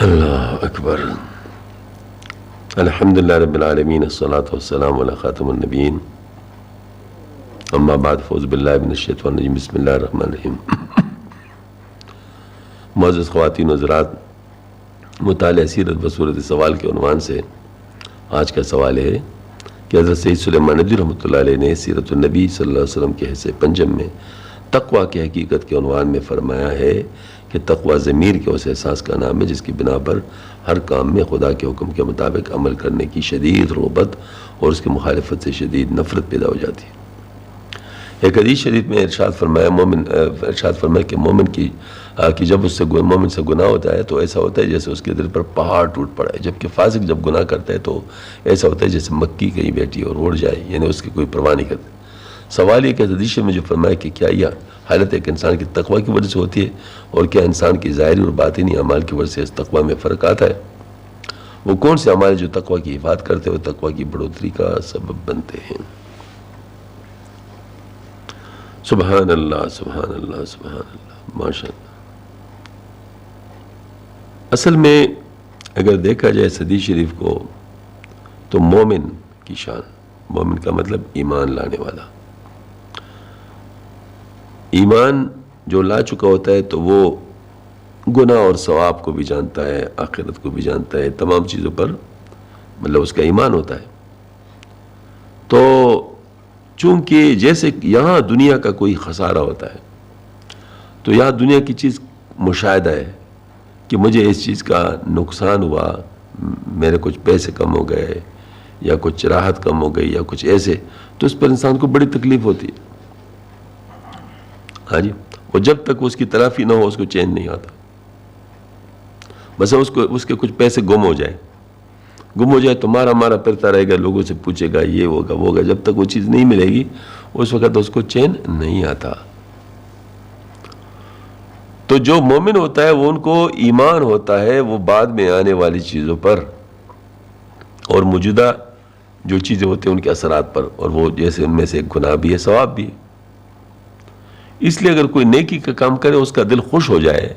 اللہ اکبر. الحمدللہ رب العالمین، الصلاۃ والسلام علی خاتم النبیین، اما بعد، فاعوذ باللہ من الشیطان الرجیم، بسم اللہ الرحمن الرحیم. معزز خواتین و حضرات، مطالعہ سیرت بصورت سوال کے عنوان سے آج کا سوال ہے کہ حضرت سید سلیمان ندوی رحمۃ اللہ علیہ نے سیرت النبی صلی اللہ علیہ وسلم کے حصے پنجم میں تقویٰ کی حقیقت کے عنوان میں فرمایا ہے کہ تقویٰ ضمیر کے اس احساس کا نام ہے جس کی بنا پر ہر کام میں خدا کے حکم کے مطابق عمل کرنے کی شدید رغبت اور اس کی مخالفت سے شدید نفرت پیدا ہو جاتی ہے. ایک حدیث شریف میں ارشاد فرمایا کہ مومن کی جب اس سے مومن سے گناہ ہوتا ہے تو ایسا ہوتا ہے جیسے اس کے دل پر پہاڑ ٹوٹ پڑا ہے، جبکہ فاسق جب گناہ کرتا ہے تو ایسا ہوتا ہے جیسے مکی کہیں بیٹھی اور اڑ جائے، یعنی اس کی کوئی پرواہ نہیں کرتے. سوال یہ کہ حدیث میں جو فرمایا کہ کیا یہ حالت ایک انسان کی تقویٰ کی وجہ سے ہوتی ہے، اور کیا انسان کی ظاہری اور باطنی اعمال کی وجہ سے اس تقویٰ میں فرق آتا ہے؟ وہ کون سے اعمال جو تقویٰ کی حفاظت کرتے ہوئے تقویٰ کی بڑھوتری کا سبب بنتے ہیں؟ سبحان اللہ، سبحان اللہ، سبحان اللہ، ماشاء اللہ. اصل میں اگر دیکھا جائے اس حدیث شریف کو تو مومن کی شان، مومن کا مطلب ایمان لانے والا، ایمان جو لا چکا ہوتا ہے تو وہ گناہ اور ثواب کو بھی جانتا ہے، آخرت کو بھی جانتا ہے، تمام چیزوں پر مطلب اس کا ایمان ہوتا ہے. تو چونکہ جیسے یہاں دنیا کا کوئی خسارہ ہوتا ہے تو یہاں دنیا کی چیز مشاہدہ ہے کہ مجھے اس چیز کا نقصان ہوا، میرے کچھ پیسے کم ہو گئے یا کچھ راحت کم ہو گئی یا کچھ ایسے، تو اس پر انسان کو بڑی تکلیف ہوتی ہے. ہاں جی، وہ جب تک اس کی تلافی نہ ہو اس کو چین نہیں آتا. بس اس کے کچھ پیسے گم ہو جائے تو مارا پھرتا رہے گا، لوگوں سے پوچھے گا یہ ہوگا وہ ہوگا، جب تک وہ چیز نہیں ملے گی اس وقت اس کو چین نہیں آتا. تو جو مومن ہوتا ہے وہ ان کو ایمان ہوتا ہے وہ بعد میں آنے والی چیزوں پر اور موجودہ جو چیزیں ہوتی ہیں ان کے اثرات پر، اور وہ جیسے ان میں سے ایک گناہ بھی ہے، ثواب بھی ہے. اس لیے اگر کوئی نیکی کا کام کرے اس کا دل خوش ہو جائے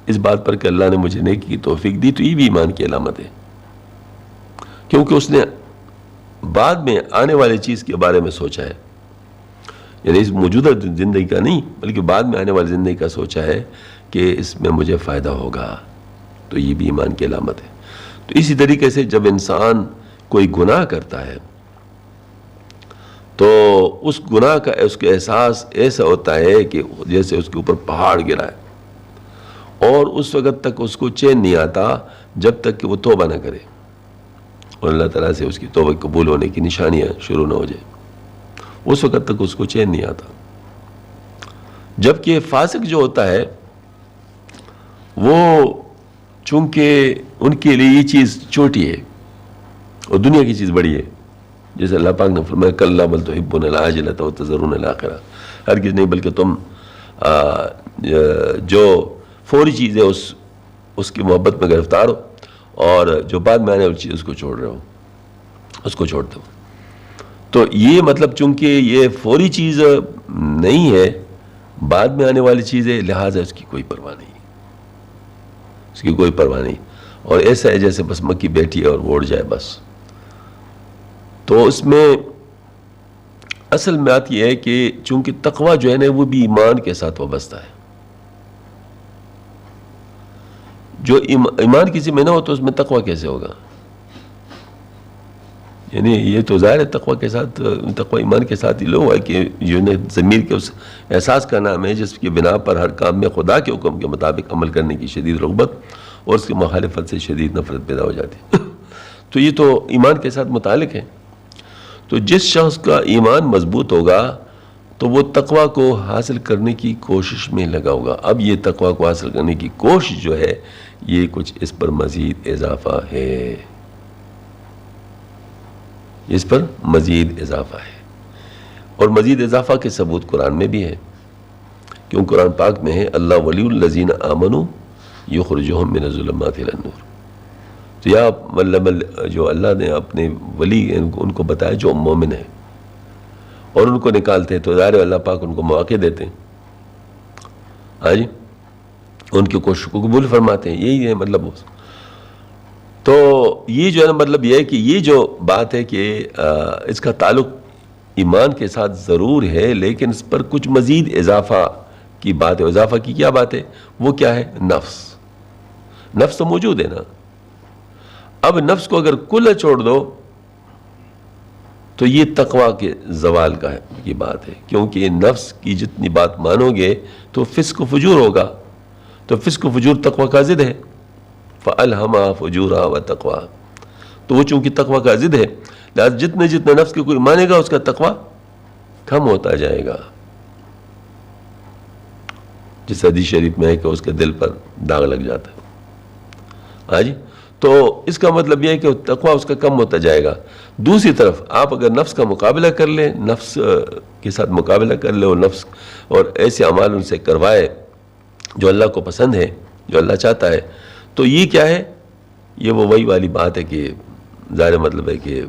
اس بات پر کہ اللہ نے مجھے نیکی کی توفیق دی، تو یہ بھی ایمان کی علامت ہے، کیونکہ اس نے بعد میں آنے والی چیز کے بارے میں سوچا ہے، یعنی اس موجودہ زندگی کا نہیں بلکہ بعد میں آنے والی زندگی کا سوچا ہے کہ اس میں مجھے فائدہ ہوگا، تو یہ بھی ایمان کی علامت ہے. تو اسی طریقے سے جب انسان کوئی گناہ کرتا ہے تو اس گناہ کا اس کے احساس ایسا ہوتا ہے کہ جیسے اس کے اوپر پہاڑ گرا ہے، اور اس وقت تک اس کو چین نہیں آتا جب تک کہ وہ توبہ نہ کرے اور اللہ تعالیٰ سے اس کی توبہ قبول ہونے کی نشانیاں شروع نہ ہو جائے، اس وقت تک اس کو چین نہیں آتا. جبکہ فاسق جو ہوتا ہے وہ چونکہ ان کے لیے یہ چیز چھوٹی ہے اور دنیا کی چیز بڑی ہے، جیسے اللہ پاک نے فرمایا کلا بل تحبون العاجلۃ وتذرون الآخرۃ، ہرگز نہیں بلکہ تم جو فوری چیز ہے اس کی محبت میں گرفتار ہو، اور جو بعد میں آنے والی چیز اس کو چھوڑ رہے ہو، اس کو چھوڑتے ہو. تو یہ مطلب چونکہ یہ فوری چیز نہیں ہے، بعد میں آنے والی چیز ہے، لہٰذا اس کی کوئی پرواہ نہیں، اس کی کوئی پرواہ نہیں، اور ایسا ہے جیسے بس مکی بیٹھی ہے اور وہ اڑ جائے بس. تو اس میں اصل بات یہ ہے کہ چونکہ تقویٰ جو ہے نا وہ بھی ایمان کے ساتھ وابستہ ہے. جو ایمان کسی میں نہ ہو تو اس میں تقویٰ کیسے ہوگا؟ یعنی یہ تو ظاہر ہے تقویٰ کے ساتھ، تقویٰ ایمان کے ساتھ ہی لو ہے کہ ضمیر کے اس احساس کا نام ہے جس کی بنا پر ہر کام میں خدا کے حکم کے مطابق عمل کرنے کی شدید رغبت اور اس کی مخالفت سے شدید نفرت پیدا ہو جاتی ہے. تو یہ تو ایمان کے ساتھ متعلق ہے. تو جس شخص کا ایمان مضبوط ہوگا تو وہ تقویٰ کو حاصل کرنے کی کوشش میں لگا ہوگا. اب یہ تقویٰ کو حاصل کرنے کی کوشش جو ہے یہ کچھ اس پر مزید اضافہ ہے، اس پر مزید اضافہ ہے، اور مزید اضافہ کے ثبوت قرآن میں بھی ہے، کیوں قرآن پاک میں ہے اللہ ولی الذین آمنوا یخرجہم من الظلمات الی النور. تو یا مطلب جو اللہ نے اپنے ولی ان کو بتایا جو مومن ہیں اور ان کو نکالتے ہیں، تو ظاہر اللہ پاک ان کو مواقع دیتے ہیں، ہاں جی، ان کی کوشش کو قبول فرماتے ہیں. یہی ہے مطلب. تو یہ جو ہے نا مطلب یہ ہے کہ یہ جو بات ہے کہ اس کا تعلق ایمان کے ساتھ ضرور ہے، لیکن اس پر کچھ مزید اضافہ کی بات ہے. اضافہ کی کیا بات ہے؟ وہ کیا ہے؟ نفس. نفس تو موجود ہے نا. اب نفس کو اگر کل چھوڑ دو تو یہ تقوی کے زوال کا ہے یہ بات ہے، کیونکہ نفس کی جتنی بات مانو گے تو فسق و فجور ہوگا. تو فسق و فجور تقوی کا ضد ہے. فَأَلْهَمَا فُجُورَهَا وَتَقْوَى. تو وہ چونکہ تقوی کا ضد ہے، لہذا جتنے نفس کے کوئی مانے گا اس کا تقوی کم ہوتا جائے گا. جس حدیث شریف میں ہے کہ اس کے دل پر داغ لگ جاتا ہے. ہاں جی، تو اس کا مطلب یہ ہے کہ تقوی اس کا کم ہوتا جائے گا. دوسری طرف آپ اگر نفس کا مقابلہ کر لیں، نفس کے ساتھ مقابلہ کر لیں اور نفس اور ایسے اعمال ان سے کروائے جو اللہ کو پسند ہے، جو اللہ چاہتا ہے، تو یہ کیا ہے؟ یہ وہی والی بات ہے کہ ظاہر مطلب ہے کہ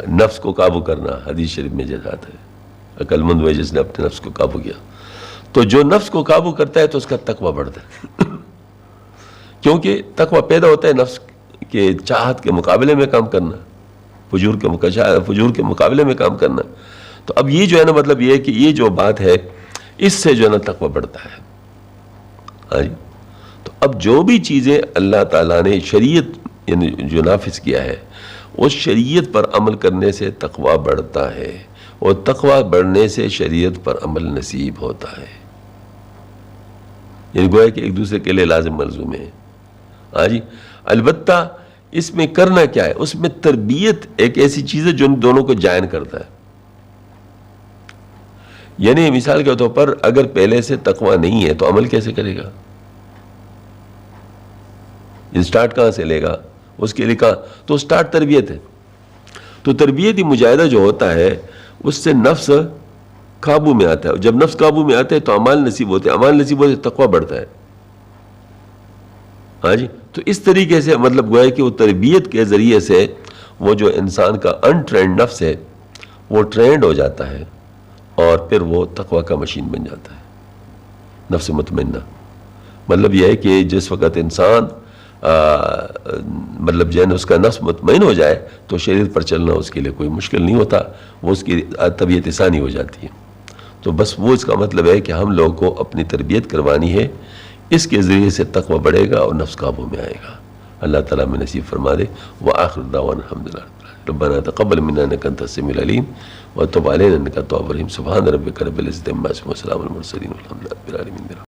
نفس کو قابو کرنا حدیث شریف میں جیسا آتا ہے، عقل مند ہے جس نے اپنے نفس کو قابو کیا. تو جو نفس کو قابو کرتا ہے تو اس کا تقوی بڑھتا ہے کیونکہ تقوی پیدا ہوتا ہے نفس کے چاہت کے مقابلے میں کام کرنا، فجور کے مقابلے میں کام کرنا. تو اب یہ جو ہے نا مطلب یہ ہے کہ یہ جو بات ہے اس سے جو ہے نا تقوی بڑھتا ہے. ہاں جی، تو اب جو بھی چیزیں اللہ تعالیٰ نے شریعت یعنی جو نافذ کیا ہے اس شریعت پر عمل کرنے سے تقوی بڑھتا ہے، اور تقوی بڑھنے سے شریعت پر عمل نصیب ہوتا ہے. یعنی گویا کہ ایک دوسرے کے لیے لازم ملزوم ہے. ہاں جی، البتہ اس میں کرنا کیا ہے؟ اس میں تربیت ایک ایسی چیز ہے جو ان دونوں کو جائن کرتا ہے. یعنی مثال کے طور پر اگر پہلے سے تقوی نہیں ہے تو عمل کیسے کرے گا؟ سٹارٹ کہاں سے لے گا؟ اس کے لیے کہاں؟ تو سٹارٹ تربیت ہے. تو تربیتی مجاہدہ جو ہوتا ہے اس سے نفس قابو میں آتا ہے. جب نفس قابو میں آتا ہے تو اعمال نصیب ہوتے ہیں، اعمال نصیب ہوتے تقوی بڑھتا ہے. ہاں جی، تو اس طریقے سے مطلب گویا کہ وہ تربیت کے ذریعے سے وہ جو انسان کا انٹرینڈ نفس ہے وہ ٹرینڈ ہو جاتا ہے اور پھر وہ تقوی کا مشین بن جاتا ہے. نفس مطمئنہ مطلب یہ ہے کہ جس وقت انسان مطلب جو ہے اس کا نفس مطمئن ہو جائے تو شریعت پر چلنا اس کے لیے کوئی مشکل نہیں ہوتا، وہ اس کی طبیعت آسانی ہو جاتی ہے. تو بس وہ اس کا مطلب ہے کہ ہم لوگوں کو اپنی تربیت کروانی ہے، اس کے ذریعے سے تقوی بڑھے گا اور نفس قابو میں آئے گا. اللہ تعالیٰ میں نصیب فرما دے. وآخر دعوانا الحمدللہ ربنا تقبل منا انک انت السمیع العلیم وتب علینا انک التواب الرحیم. سبحان ربک رب العزۃ عما یصفون وسلام علی المرسلین والحمد للہ رب العالمین.